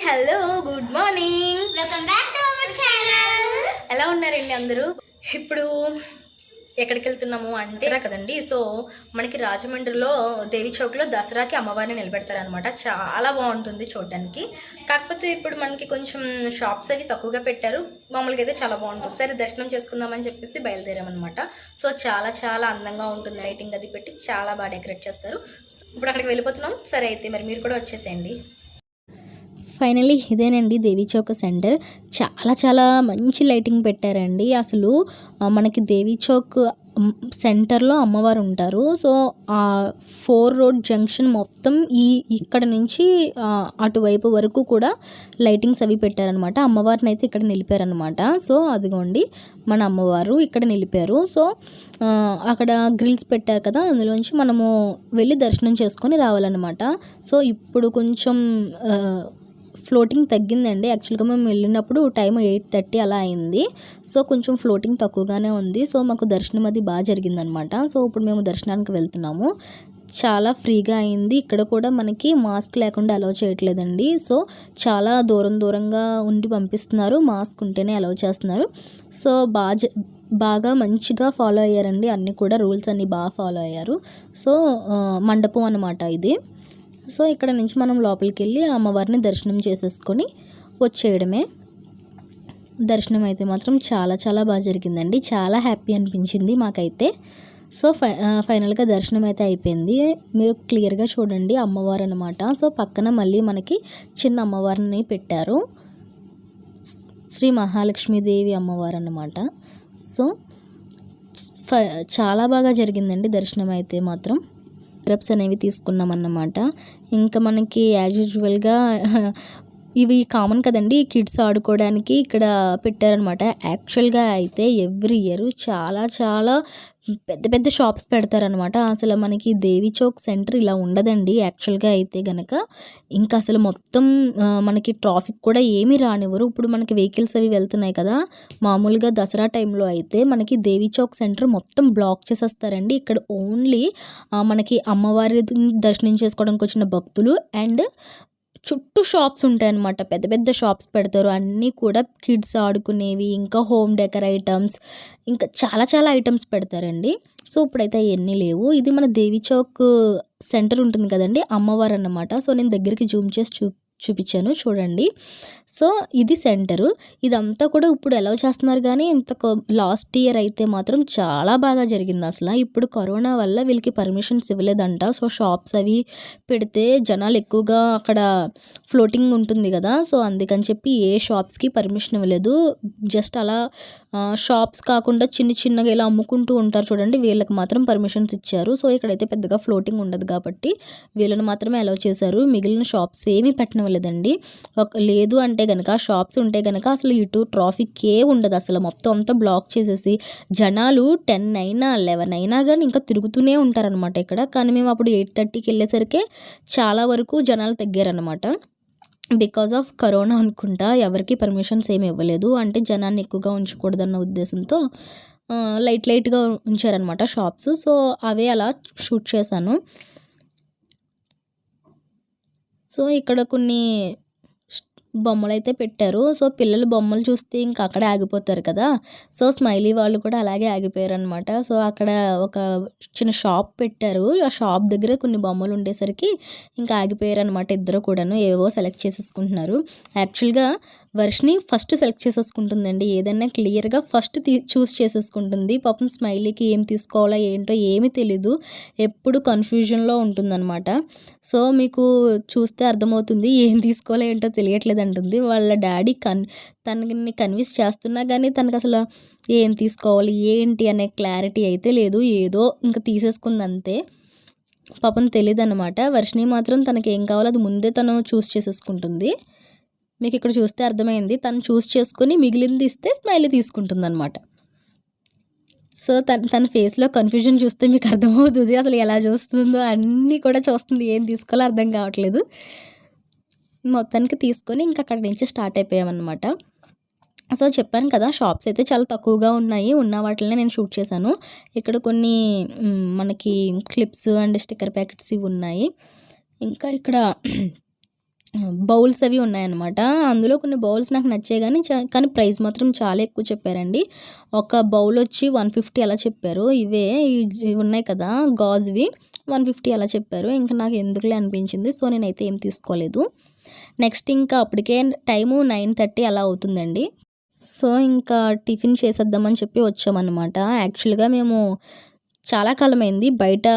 Hello good morning, welcome back to our channel. ఎలా ఉన్నారండి అందరూ? ఇప్పుడు ఎక్కడికి వెళ్తున్నాము అంటే కదండి, సో మనకి రాజమండ్రిలో దేవి చౌక్లో దసరాకి అమ్మవారిని నిలబెడతారనమాట. చాలా బాగుంటుంది చూడడానికి. కాకపోతే ఇప్పుడు మనకి కొంచెం షాప్స్ అవి తక్కువగా పెట్టారు. మామూలుగా అయితే చాలా బాగుంటుంది. సరే దర్శనం చేసుకుందామని చెప్పేసి బయలుదేరామన్నమాట. సో చాలా చాలా అందంగా ఉంటుంది. లైటింగ్ అది పెట్టి చాలా బాగా డెకరేట్ చేస్తారు. ఇప్పుడు అక్కడికి వెళ్ళిపోతున్నాం. సరే అయితే మరి మీరు కూడా వచ్చేసేయండి. ఫైనలీ ఇదేనండి దేవి చౌక్ సెంటర్. చాలా చాలా మంచి లైటింగ్ పెట్టారండి. అసలు మనకి దేవి చౌక్ సెంటర్లో అమ్మవారు ఉంటారు. సో ఆ 4 రోడ్ జంక్షన్ మొత్తం ఇక్కడ నుంచి అటువైపు వరకు కూడా లైటింగ్స్ అవి పెట్టారనమాట. అమ్మవారిని అయితే ఇక్కడ నిలిపారనమాట. సో అదిగోండి మన అమ్మవారు ఇక్కడ నిలిపారు. సో అక్కడ గ్రిల్స్ పెట్టారు కదా, అందులోంచి మనము వెళ్ళి దర్శనం చేసుకొని రావాలన్నమాట. సో ఇప్పుడు కొంచెం ఫ్లోటింగ్ తగ్గిందండి. యాక్చువల్గా మేము వెళ్ళినప్పుడు టైం 8:30 అలా అయింది. సో కొంచెం ఫ్లోటింగ్ తక్కువగానే ఉంది. సో మాకు దర్శనం అది బాగా జరిగిందనమాట. సో ఇప్పుడు మేము దర్శనానికి వెళ్తున్నాము. చాలా ఫ్రీగా అయింది. ఇక్కడ కూడా మనకి మాస్క్ లేకుండా అలౌ చేయట్లేదండి. సో చాలా దూరంగా ఉండి పంపిస్తున్నారు. మాస్క్ ఉంటేనే అలౌ చేస్తున్నారు. సో బాగా మంచిగా ఫాలో అయ్యారండి. అన్నీ కూడా రూల్స్ అన్నీ బాగా ఫాలో అయ్యారు. సో మండపం అన్నమాట ఇది. సో ఇక్కడ నుంచి మనం లోపలికి వెళ్ళి అమ్మవారిని దర్శనం చేసేసుకొని వచ్చేయడమే. దర్శనం అయితే మాత్రం చాలా చాలా బాగా జరిగిందండి. చాలా హ్యాపీ అనిపించింది మాకైతే. సో ఫైనల్గా దర్శనం అయితే అయిపోయింది. మీరు క్లియర్గా చూడండి అమ్మవారు అనమాట. సో పక్కన మళ్ళీ మనకి చిన్న అమ్మవారిని పెట్టారు. శ్రీ మహాలక్ష్మీదేవి అమ్మవారు అన్నమాట. సో చాలా బాగా జరిగిందండి దర్శనం అయితే మాత్రం. గ్రబ్స్ అనేవి తీసుకున్నాం అన్నమాట. ఇంకా మనకి యాజ్ యూజువల్గా ఇవి కామన్ కదండి, కిడ్స్ ఆడుకోవడానికి ఇక్కడ పెట్టారనమాట. యాక్చువల్గా అయితే ఎవ్రీ ఇయర్ చాలా చాలా పెద్ద పెద్ద షాప్స్ పెడతారనమాట. అసలు మనకి దేవి చౌక్ సెంటర్ ఇలా ఉండదండి యాక్చువల్గా అయితే గనక. ఇంకా అసలు మొత్తం మనకి ట్రాఫిక్ కూడా ఏమీ రానివ్వరు. ఇప్పుడు మనకి వెహికల్స్ అవి వెళ్తున్నాయి కదా, మామూలుగా దసరా టైంలో అయితే మనకి దేవి చౌక్ సెంటర్ మొత్తం బ్లాక్ చేసేస్తారండి. ఇక్కడ ఓన్లీ మనకి అమ్మవారి దర్శనం చేసుకోవడానికి వచ్చిన భక్తులు అండ్ చుట్టూ షాప్స్ ఉంటాయన్నమాట. పెద్ద పెద్ద షాప్స్ పెడతారు. అన్నీ కూడా కిడ్స్ ఆడుకునేవి, ఇంకా హోమ్ డెకర్ ఐటమ్స్, ఇంకా చాలా చాలా ఐటమ్స్ పెడతారండి. సో ఇప్పుడైతే అవన్నీ లేవు. ఇది మన దేవి చౌక్ సెంటర్ ఉంటుంది కదండి, అమ్మవారు అన్నమాట. సో నేను దగ్గరికి జూమ్ చేసి చూపించాను చూడండి. సో ఇది సెంటరు. ఇదంతా కూడా ఇప్పుడు అలౌ చేస్తున్నారు కానీ లాస్ట్ ఇయర్ అయితే మాత్రం చాలా బాగా జరిగింది అసలు. ఇప్పుడు కరోనా వల్ల వీళ్ళకి పర్మిషన్స్ ఇవ్వలేదంట. సో షాప్స్ అవి పెడితే జనాలు ఎక్కువగా అక్కడ ఫ్లోటింగ్ ఉంటుంది కదా, సో అందుకని చెప్పి ఏ షాప్స్కి పర్మిషన్ ఇవ్వలేదు. జస్ట్ అలా షాప్స్ కాకుండా చిన్నగా ఇలా అమ్ముకుంటూ ఉంటారు చూడండి, వీళ్ళకి మాత్రం పర్మిషన్స్ ఇచ్చారు. సో ఇక్కడైతే పెద్దగా ఫ్లోటింగ్ ఉండదు కాబట్టి వీళ్ళని మాత్రమే అలౌ చేశారు. మిగిలిన షాప్స్ ఏమీ పెట్టనివ్వలేదండి. లేదు అంటే కనుక షాప్స్ ఉంటే కనుక అసలు ఇటు ట్రాఫిక్ ఏ ఉండదు. అసలు మొత్తం అంతా బ్లాక్ చేసేసి జనాలు 10 అయినా 11 అయినా కానీ ఇంకా తిరుగుతూనే ఉంటారనమాట ఇక్కడ. కానీ మేము అప్పుడు 8:30కి వెళ్ళేసరికి చాలా వరకు జనాలు తగ్గారనమాట. బికాజ్ ఆఫ్ కరోనా అనుకుంటా ఎవరికి పర్మిషన్స్ ఏమి ఇవ్వలేదు. అంటే జనాన్ని ఎక్కువగా ఉంచకూడదన్న ఉద్దేశంతో లైట్గా ఉంచారనమాట షాప్స్. సో అవే అలా షూట్ చేశాను. సో ఇక్కడ కొన్ని బొమ్మలు అయితే పెట్టారు. సో పిల్లలు బొమ్మలు చూస్తే ఇంకా అక్కడే ఆగిపోతారు కదా, సో స్మైలీ వాళ్ళు కూడా అలాగే ఆగిపోయారు అనమాట. సో అక్కడ ఒక చిన్న షాప్ పెట్టారు. ఆ షాప్ దగ్గర కొన్ని బొమ్మలు ఉండేసరికి ఇంకా ఆగిపోయారు అనమాట. ఇద్దరు కూడాను ఏవో సెలెక్ట్ చేసేసుకుంటున్నారు. యాక్చువల్గా వర్షిని ఫస్ట్ సెలెక్ట్ చేసేసుకుంటుందండి. ఏదైనా క్లియర్గా ఫస్ట్ చూస్ చేసేసుకుంటుంది. పాపం స్మైలీకి ఏం తీసుకోవాలో ఏంటో ఏమీ తెలీదు, ఎప్పుడు కన్ఫ్యూజన్లో ఉంటుందన్నమాట. సో మీకు చూస్తే అర్థమవుతుంది ఏం తీసుకోవాలో ఏంటో తెలియట్లేదు అంటుంది. వాళ్ళ డాడీ తనని కన్విన్స్ చేస్తున్నా కానీ తనకు అసలు ఏం తీసుకోవాలి ఏంటి అనే క్లారిటీ అయితే లేదు. ఏదో ఇంకా తీసేసుకుంది అంతే. పాపం తెలియదు అనమాట. వర్షిని మాత్రం తనకి ఏం కావాలో అది ముందే తను చూస్ చేసేసుకుంటుంది. మీకు ఇక్కడ చూస్తే అర్థమైంది. తను చూస్ చేసుకుని మిగిలింది ఇస్తే స్మైలీ తీసుకుంటుంది అనమాట. సో తన ఫేస్లో కన్ఫ్యూజన్ చూస్తే మీకు అర్థమవుతుంది అసలు ఎలా చూస్తుందో. అన్నీ కూడా చూస్తుంది, ఏం తీసుకోవాలో అర్థం కావట్లేదు. మొత్తానికి తీసుకొని ఇంకా అక్కడి నుంచి స్టార్ట్ అయిపోయామన్నమాట. సో చెప్పాను కదా షాప్స్ అయితే చాలా తక్కువగా ఉన్నాయి. ఉన్న వాటిని నేను షూట్ చేశాను. ఇక్కడ కొన్ని మనకి క్లిప్స్ అండ్ స్టిక్కర్ ప్యాకెట్స్ ఇవి ఉన్నాయి. ఇంకా ఇక్కడ బౌల్స్ అవి ఉన్నాయన్నమాట. అందులో కొన్ని బౌల్స్ నాకు నచ్చాయి కానీ కానీ ప్రైస్ మాత్రం చాలా ఎక్కువ చెప్పారండి. ఒక బౌల్ వచ్చి 150 అలా చెప్పారు. ఇవి ఉన్నాయి కదా గాజువి 150 అలా చెప్పారు. ఇంకా నాకు ఎందుకులే అనిపించింది. సో నేనైతే ఏం తీసుకోలేదు. నెక్స్ట్ ఇంకా అప్పటికే టైము 9:30 అలా అవుతుందండి. సో ఇంకా టిఫిన్ చేసేద్దామని చెప్పి వచ్చామన్నమాట. యాక్చువల్గా మేము చాలా కాలమైంది బయట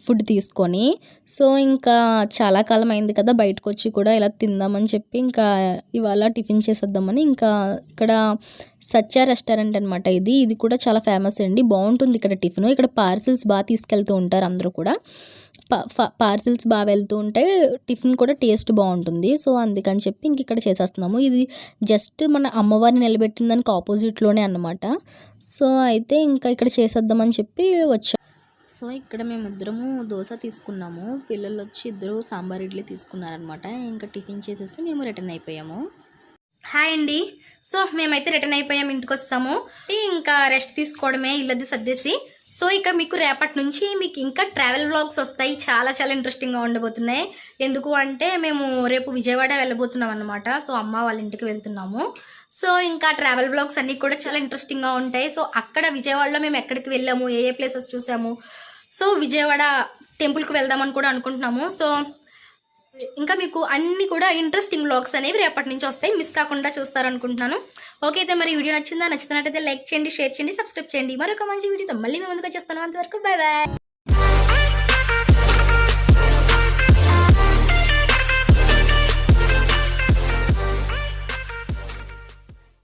ఫుడ్ తీసుకొని. సో ఇంకా చాలా కాలం అయింది కదా బయటకు వచ్చి కూడా ఇలా తిందామని చెప్పి ఇంకా ఇవాళ టిఫిన్ చేసేద్దామని ఇంకా ఇక్కడ సత్య రెస్టారెంట్ అనమాట. ఇది కూడా చాలా ఫేమస్ అండి. బాగుంటుంది ఇక్కడ టిఫిన్. ఇక్కడ పార్సిల్స్ బాగా తీసుకెళ్తూ ఉంటారు అందరూ కూడా. పార్సిల్స్ బాగా వెళ్తూ ఉంటే టిఫిన్ కూడా టేస్ట్ బాగుంటుంది. సో అందుకని చెప్పి ఇంక ఇక్కడ చేసేస్తున్నాము. ఇది జస్ట్ మన అమ్మవారిని నిలబెట్టిన దానికి ఆపోజిట్లోనే అన్నమాట. సో అయితే ఇంకా ఇక్కడ చేసేద్దామని చెప్పి వచ్చాము. సో ఇక్కడ మేమిద్దరము దోశ తీసుకున్నాము. పిల్లలు వచ్చి ఇద్దరు సాంబార్ ఇడ్లీ తీసుకున్నారనమాట. ఇంకా టిఫిన్ చేసేసి మేము రిటర్న్ అయిపోయాము. హాయ్ అండి. సో మేమైతే రిటర్న్ అయిపోయాము, ఇంటికి వస్తాము. ఇంకా రెస్ట్ తీసుకోవడమే, ఇల్లది సర్దేసి. సో ఇక మీకు రేపటి నుంచి మీకు ఇంకా ట్రావెల్ వ్లాగ్స్ వస్తాయి. చాలా చాలా ఇంట్రెస్టింగ్గా ఉండబోతున్నాయి. ఎందుకు అంటే మేము రేపు విజయవాడ వెళ్ళబోతున్నాం అన్నమాట. సో అమ్మ వాళ్ళ ఇంటికి వెళ్తున్నాము. సో ఇంకా ట్రావెల్ వ్లాగ్స్ అన్నీ కూడా చాలా ఇంట్రెస్టింగ్గా ఉంటాయి. సో అక్కడ విజయవాడలో మేము ఎక్కడికి వెళ్ళాము, ఏ ప్లేసెస్ చూసాము, సో విజయవాడ టెంపుల్కి వెళ్దామని కూడా అనుకుంటున్నాము. సో ఇంకా మీకు అన్ని కూడా ఇంట్రెస్టింగ్ వ్లాగ్స్ అనేవి రేపటి నుంచి వస్తాయి. మిస్ కాకుండా చూస్తారనుకుంటున్నాను. ఓకే అయితే మరి వీడియో నచ్చిందా? నచ్చినట్టయితే లైక్ చేయండి, షేర్ చేయండి, సబ్స్క్రైబ్ చేయండి. మరొక మంచి వీడియోతో మళ్ళీ మేము ముందుకు వచ్చేస్తాను. అంతవరకు బాయ్ బాయ్.